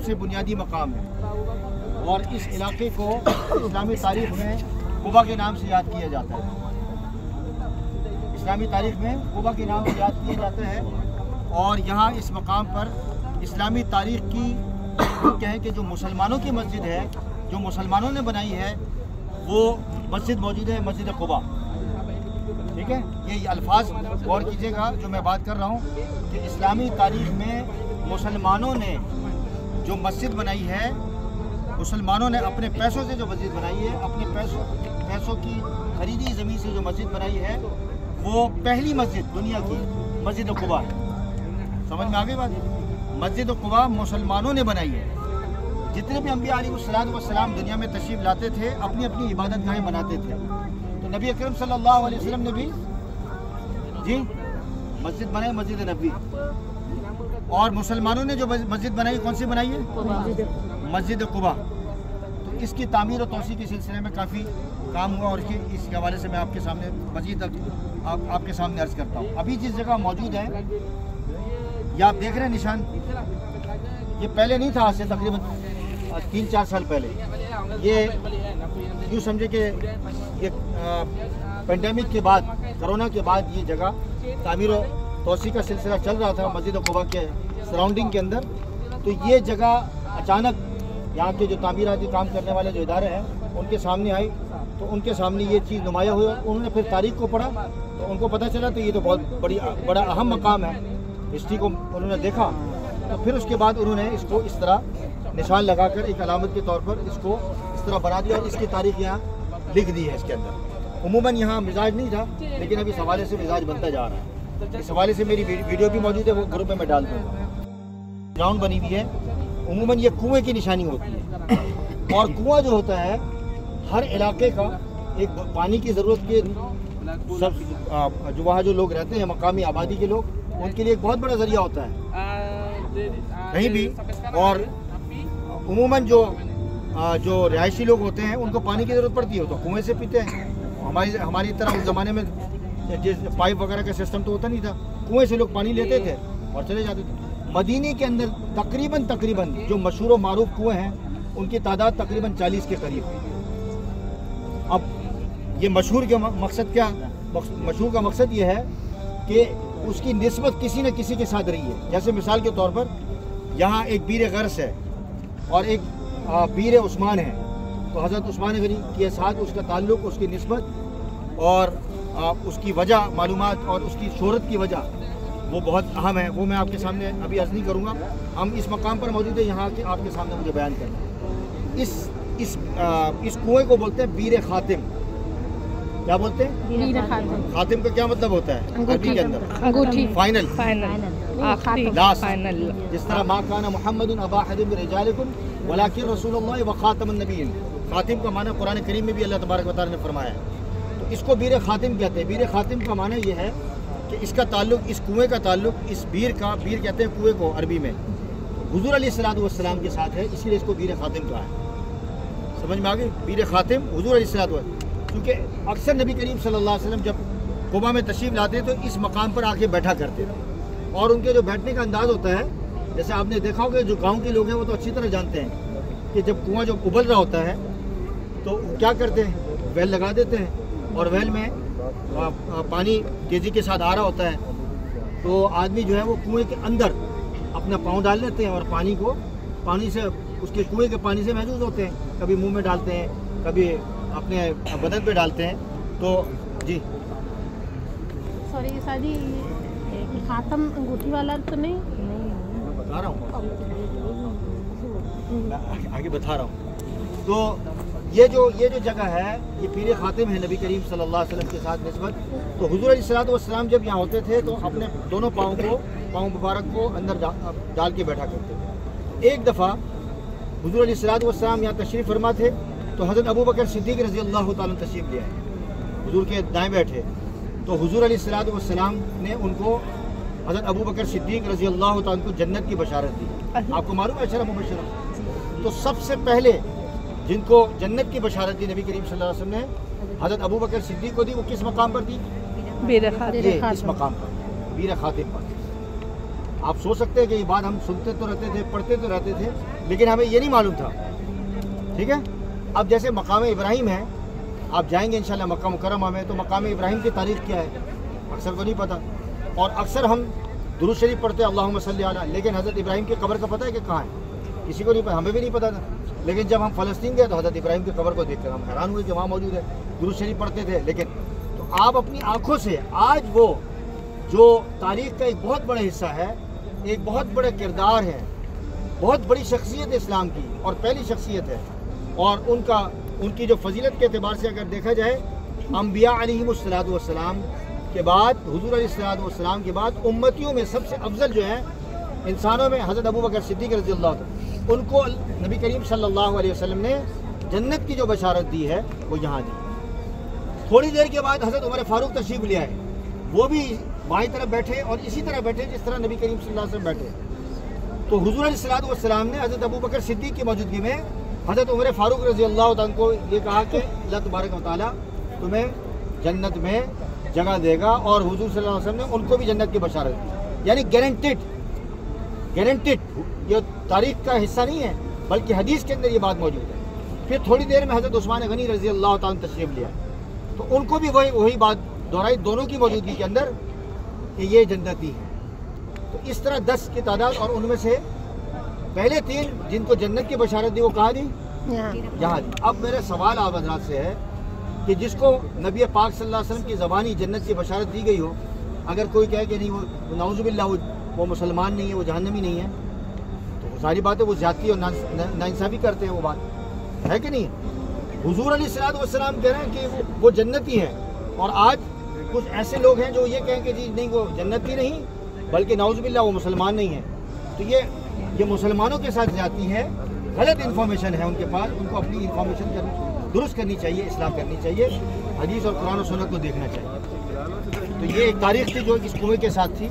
सबसे बुनियादी मकाम है और इस इलाके को इस्लामी तारीख़ में कुबा के नाम से याद किया जाता है। इस्लामी तारीख़ में कुबा के नाम से याद किया जाता है और यहाँ इस मकाम पर इस्लामी तारीख़ की कहें कि जो मुसलमानों की मस्जिद है, जो मुसलमानों ने बनाई है, वो मस्जिद मौजूद है, मस्जिद कुबा। ठीक है, ये अल्फाज गौर कीजिएगा जो मैं बात कर रहा हूँ कि इस्लामी तारीख़ में मुसलमानों ने जो मस्जिद बनाई है, मुसलमानों ने अपने पैसों से जो मस्जिद बनाई है, अपने पैसों की खरीदी ज़मीन से जो मस्जिद बनाई है, वो पहली मस्जिद दुनिया की मस्जिद कुबा है। समझ में आ गई बात? मस्जिद कुबा मुसलमानों ने बनाई है। जितने भी अम्बिया अलैहिस्सलाम दुनिया में तशरीफ़ लाते थे, अपनी अपनी इबादत गाहें बनाते थे। तो नबी अकरम सल्लल्लाहु अलैहि वसल्लम ने भी जी मस्जिद बनाई, मस्जिद नबी। और मुसलमानों ने जो मस्जिद बनाई, कौन सी बनाई है? मस्जिद कुबा। तो इसकी तामीर और तोसी के सिलसिले में काफ़ी काम हुआ और इस हवाले से मैं आपके सामने मज़ीद आपके सामने अर्ज़ करता हूँ। अभी जिस जगह मौजूद है, ये आप देख रहे हैं निशान, ये पहले नहीं था, आज से तकरीबन 3-4 साल पहले। ये यूँ समझे कि ये पेंडेमिक के बाद, कोरोना के बाद ये जगह तामीर और तोसी का सिलसिला चल रहा था मस्जिद कुबा के सराउंडिंग के अंदर। तो ये जगह अचानक यहाँ के जो तामीराती काम करने वाले जो इदारे हैं उनके सामने आई, तो उनके सामने ये चीज़ नुमाया हुई। उन्होंने फिर तारीख़ को पढ़ा तो उनको पता चला तो ये तो बहुत बड़ा अहम मकाम है। हिस्ट्री को उन्होंने देखा तो फिर उसके बाद उन्होंने इसको इस तरह निशान लगाकर एक अलामत के तौर पर इसको इस तरह बना दिया और इसकी तारीख़ यहाँ लिख दी है इसके अंदर। उमूमन यहाँ मिजाज नहीं था, लेकिन अब इस हवाले से मिजाज बनता जा रहा है। इस हवाले से मेरी वीडियो भी मौजूद है, वो ग्रुप में मैं डाल दूँगा। ग्राउंड बनी हुई है, उमूमन ये कुएँ की निशानी होती है और कुआँ जो होता है हर इलाके का एक पानी की ज़रूरत के सब जो वहाँ जो लोग रहते हैं, मकामी आबादी के लोग, उनके लिए एक बहुत बड़ा ज़रिया होता है कहीं भी। और उमूमन जो रिहायशी लोग होते हैं उनको पानी की ज़रूरत पड़ती है तो कुएँ से पीते हैं। हमारी तरह उस ज़माने में जिस पाइप वगैरह का सिस्टम तो होता नहीं था, कुएँ से लोग पानी लेते थे और चले जाते थे। मदीने के अंदर तकरीबन जो मशहूर व मारूफ कुएँ हैं उनकी तादाद तकरीबन 40 के करीब है। अब ये मशहूर का मकसद क्या? मशहूर का मकसद ये है कि उसकी निस्बत किसी न किसी के साथ रही है। जैसे मिसाल के तौर पर यहाँ एक बीर गरस है और एक बीर उस्मान है, तो हज़रत उस्मान गनी के साथ उसका ताल्लुक़, उसकी निस्बत और उसकी वजह मालूमात और उसकी शोहरत की वजह वो बहुत अहम है। वो मैं आपके सामने अभी अर्ज़ नहीं करूँगा। हम इस मकाम पर मौजूद है, यहाँ के आपके सामने मुझे बयान करना है। इस कुएँ को बोलते हैं बीर खातिम। क्या बोलते हैं? बीर खातिम। खातिम का क्या मतलब होता है अरबी के अंदर? अंगूठी, फाइनल, लास्ट। जिस तरह मा काना मुहम्मदुन अबा अहदिन मिन रिजालिकुम वलाकिन रसूलुल्लाह व खातमुन नबिय्यीन। खातिम का माना कुरान करीम में भी अल्लाह तबारक व तआला ने फरमाया है। तो इसको बीर खातिम कहते हैं। बीर खातिम का माना ये है कि इसका ताल्लुक़, इस कुएँ का ताल्लुक़, इस बीर कहते हैं कुएँ को अरबी में, हुज़ूर अलैहिस्सलातु वस्सलाम के साथ है, इसीलिए इसको बीर खातिम कहा है। समझ में आ गई? बीर खातिम हुज़ूर अलैहिस्सलातु वस्सलाम। क्योंकि अक्सर नबी करीम सल्लल्लाहु अलैहि वसल्लम जब कुबा में तशरीफ़ लाते तो इस मकाम पर आके बैठा करते थे और उनके जो बैठने का अंदाज़ होता है, जैसे आपने देखा होगा, जो गांव के लोग हैं वो तो अच्छी तरह जानते हैं कि जब कुआं जो उबल रहा होता है तो क्या करते हैं, वेल लगा देते हैं और वेल में पानी तेज़ी के साथ आ रहा होता है तो आदमी जो है वो कुएँ के अंदर अपना पाँव डाल लेते हैं और पानी से उसके कुएँ के पानी से महसूस होते हैं। कभी मुँह में डालते हैं, कभी अपने बदन पे डालते हैं। तो जी सॉरी शादी खातम अंगूठी वाला तो नहीं बता रहा हूँ, आगे बता रहा हूँ। तो ये जो जगह है ये पीर खातिम है नबी करीम सल्लल्लाहु अलैहि वसल्लम के साथ निस्बत। तो हुज़ूर अलैहिस्सलातु वस्सलाम जब यहाँ होते थे तो अपने दोनों पाँव मुबारक को अंदर डाल के बैठा करते थे। एक दफ़ा हुज़ूर अलैहिस्सलातु वस्सलाम यहाँ तशरीफ़ फरमा थे तो हज़रत अबू बकर सिद्दीक़ रज़ी अल्लाह तआला तशरीफ़ ले आए, हुज़ूर के दाएँ बैठे। तो हुज़ूर अलैहिस्सलातु वस्सलाम ने उनको हज़रत अबू बकर सिद्दीक़ रज़ी अल्लाह तआला को जन्नत की बशारत दी। आपको मालूम है अशरा मुबश्शरा? तो सबसे पहले जिनको जन्नत की बशारत दी नबी करीम सल्लल्लाहु अलैहि वसल्लम ने हज़रत अबू बकर सिद्दीक़ को दी, वो किस मकाम पर दी? बीर खातिम। इस मकाम पर, बीर खातिम पर। آپ سوچ سکتے ہیں کہ یہ بات ہم سنتے تو رہتے تھے، پڑھتے تو رہتے تھے، لیکن ہمیں یہ نہیں معلوم تھا. ٹھیک ہے. اب جیسے مقام ابراہیم ہے، آپ جائیں گے انشاءاللہ مکہ مکرمہ میں، تو مقام ابراہیم کی تاریخ کیا ہے اکثر کو نہیں پتہ. اور اکثر ہم درود شریف پڑھتے ہیں اللہم صلی علی، لیکن حضرت ابراہیم کی قبر کا پتہ ہے کہ کہاں ہے؟ کسی کو نہیں پتہ، ہمیں بھی نہیں پتہ تھا. لیکن جب ہم فلسطین گئے تو حضرت ابراہیم کی قبر کو دیکھ کر ہم حیران ہوئے کہ وہاں موجود ہے. درود شریف پڑھتے تھے، لیکن تو آپ اپنی آنکھوں سے آج وہ جو تاریخ کا ایک بہت بڑا حصہ ہے، ایک بہت بڑا کردار ہے، بہت بڑی شخصیت اسلام کی اور پہلی شخصیت ہے، اور ان کی جو فضیلت کے اعتبار سے اگر دیکھا جائے، انبیاء علیہم السلام کے بعد، حضور علیہ السلام کے بعد امتیوں میں سب سے افضل جو ہیں انسانوں میں حضرت ابو بکر صدیق رضی اللہ عنہ، ان کو نبی کریم صلی اللہ علیہ وسلم نے جنت کی جو بشارت دی ہے وہ یہاں دی. تھوڑی دیر کے بعد حضرت عمر فاروق تشریف لے آئے، وہ بھی بائیں طرف بیٹھے اور اسی طرح بیٹھے جس طرح نبی کریم صلی اللہ علیہ وسلم بیٹھے. تو حضور علیہ السلام نے حضرت ابو بکر صدیق کی موجودگی میں حضرت عمر فاروق رضی اللہ عنہ کو یہ کہا کہ اللہ تبارک و تعالیٰ تمہیں جنت میں جگہ دے گا، اور حضور صلی اللہ علیہ وسلم نے ان کو بھی جنت کی بشارت دی. یعنی گارنٹیڈ، یہ تاریخ کا حصہ نہیں ہے بلکہ حدیث کے اندر یہ بات موجود ہے. پھر تھوڑی دیر میں حضرت عثمان غنی رضی اللہ تعالیٰ تشریف لیا، تو ان کو بھی وہی بات دہرائی دونوں کی موجودگی کے اندر کہ یہ جنتی ہے. تو اس طرح 10 کی تعداد، اور ان میں سے پہلے 3 جن کو جنت کی بشارت دی وہ کہاں دی؟ یہاں دی. اب میرا سوال آپ حضرات سے ہے کہ جس کو نبی پاک صلی اللہ علیہ وسلم کی زبانی جنت کی بشارت دی گئی ہو، اگر کوئی کہے کہ نہیں وہ نعوذ باللہ وہ مسلمان نہیں ہے، وہ جہنمی نہیں ہے، تو ساری باتیں وہ زیادتی اور ناانصافی کرتے ہیں. وہ بات ہے کہ نہیں؟ حضور علیہ السلام کہہ رہے ہیں کہ وہ جنتی ہے، اور آج کچھ ایسے لوگ ہیں جو یہ کہیں کہ جی نہیں وہ جنتی نہیں بلکہ نعوذ باللہ وہ مسلمان نہیں ہے. تو یہ مسلمانوں کے ساتھ زیادتی ہے، غلط انفارمیشن ہے ان کے پاس. ان کو اپنی انفارمیشن درست کرنی چاہیے، اصلاح کرنی چاہیے، حدیث اور قرآن و سنت کو دیکھنا چاہیے. تو یہ ایک تاریخ تھی جو اس کنویں کے ساتھ تھی.